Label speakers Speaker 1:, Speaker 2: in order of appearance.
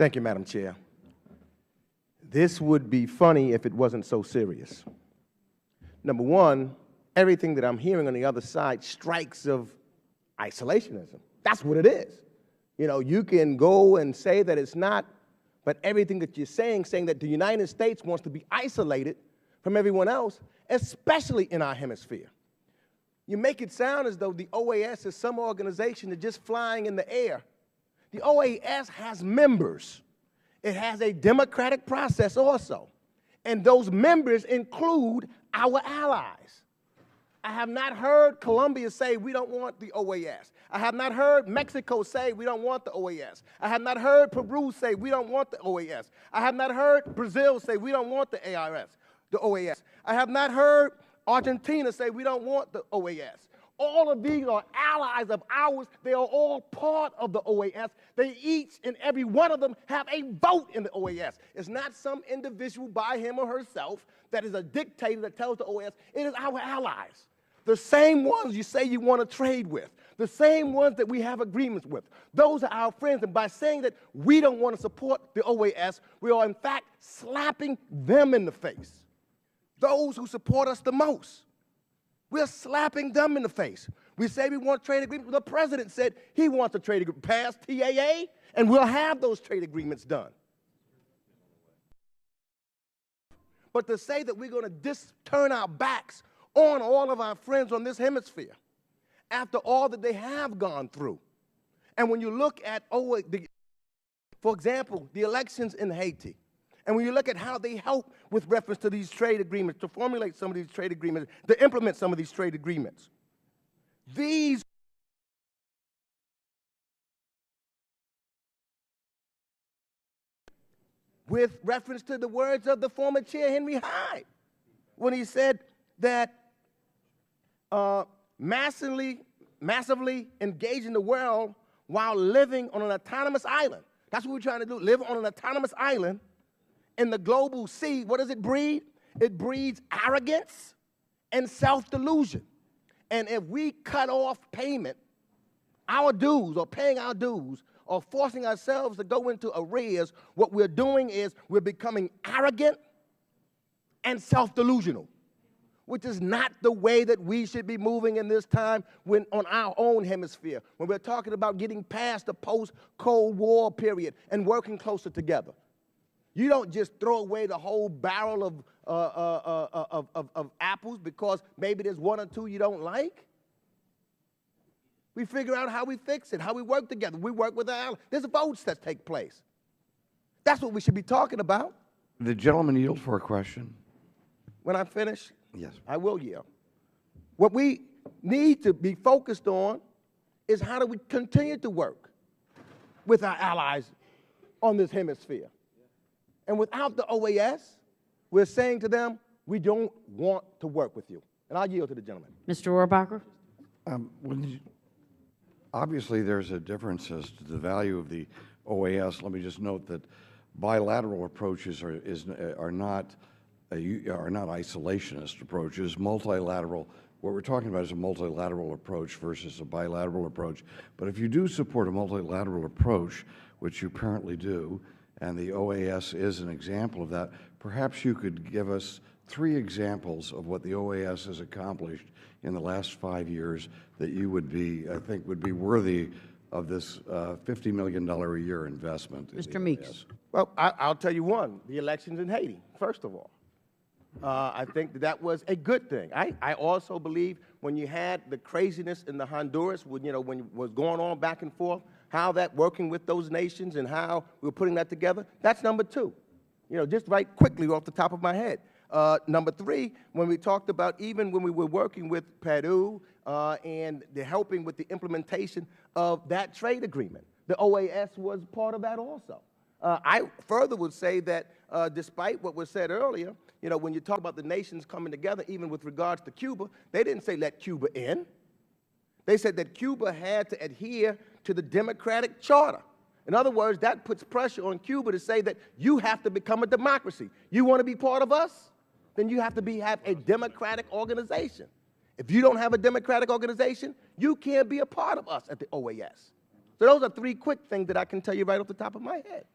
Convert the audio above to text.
Speaker 1: Thank you, Madam Chair. This would be funny if it wasn't so serious. Number one, everything that I'm hearing on the other side strikes of isolationism. That's what it is. You know, you can go and say that it's not, but everything that you're saying that the United States wants to be isolated from everyone else, especially in our hemisphere. You make it sound as though the OAS is some organization that's just flying in the air. The OAS has members. It has a democratic process also. And those members include our allies. I have not heard Colombia say we don't want the OAS. I have not heard Mexico say we don't want the OAS. I have not heard Peru say we don't want the OAS. I have not heard Brazil say we don't want the OAS. I have not heard Argentina say we don't want the OAS. All of these are allies of ours. They are all part of the OAS. They each and every one of them have a vote in the OAS. It's not some individual by him or herself that is a dictator that tells the OAS. It is our allies. The same ones you say you want to trade with. The same ones that we have agreements with. Those are our friends. And by saying that we don't want to support the OAS, we are in fact slapping them in the face. Those who support us the most. We're slapping them in the face. We say we want trade agreements. The president said he wants a trade agreement, pass TAA, and we'll have those trade agreements done. But to say that we're going to turn our backs on all of our friends on this hemisphere after all that they have gone through. And when you look at, for example, the elections in Haiti, and when you look at how they help with reference to these trade agreements, to formulate some of these trade agreements, to implement some of these trade agreements, these with reference to the words of the former chair, Henry Hyde, when he said that massively engaging the world while living on an autonomous island. That's what we're trying to do, live on an autonomous island in the global sea. What does it breed? It breeds arrogance and self-delusion. And if we cut off payment, our dues, or paying our dues, or forcing ourselves to go into arrears, what we're doing is we're becoming arrogant and self-delusional, which is not the way that we should be moving in this time when on our own hemisphere, when we're talking about getting past the post-Cold War period and working closer together. You don't just throw away the whole barrel of apples because maybe there's one or two you don't like. We figure out how we fix it, how we work together. We work with our allies. There's votes that take place. That's what we should be talking about.
Speaker 2: The gentleman yield for a question.
Speaker 1: When I finish,
Speaker 2: yes,
Speaker 1: I will yield. What we need to be focused on is how do we continue to work with our allies on this hemisphere. And without the OAS, we're saying to them, we don't want to work with you. And I'll yield to the gentleman.
Speaker 3: Mr. Rohrabacher.
Speaker 2: Obviously, there's a difference as to the value of the OAS. Let me just note that bilateral approaches are not isolationist approaches. Multilateral, what we're talking about is a multilateral approach versus a bilateral approach. But if you do support a multilateral approach, which you apparently do, and the OAS is an example of that, perhaps you could give us 3 examples of what the OAS has accomplished in the last 5 years that you would be, I think, would be worthy of this $50 million a year investment.
Speaker 3: Mr. Meeks.
Speaker 1: Well, I'll tell you one, the elections in Haiti, first of all. I think that was a good thing. I also believe when you had the craziness in the Honduras, when it was going on back and forth, how that working with those nations and how we were putting that together, that's number 2. Just right quickly off the top of my head. Number 3, when we talked about even when we were working with Peru and the helping with the implementation of that trade agreement, the OAS was part of that also. I further would say that despite what was said earlier, when you talk about the nations coming together, even with regards to Cuba, they didn't say let Cuba in. They said that Cuba had to adhere to the democratic charter. In other words, that puts pressure on Cuba to say that you have to become a democracy. You want to be part of us? Then you have to have a democratic organization. If you don't have a democratic organization, you can't be a part of us at the OAS. So those are 3 quick things that I can tell you right off the top of my head.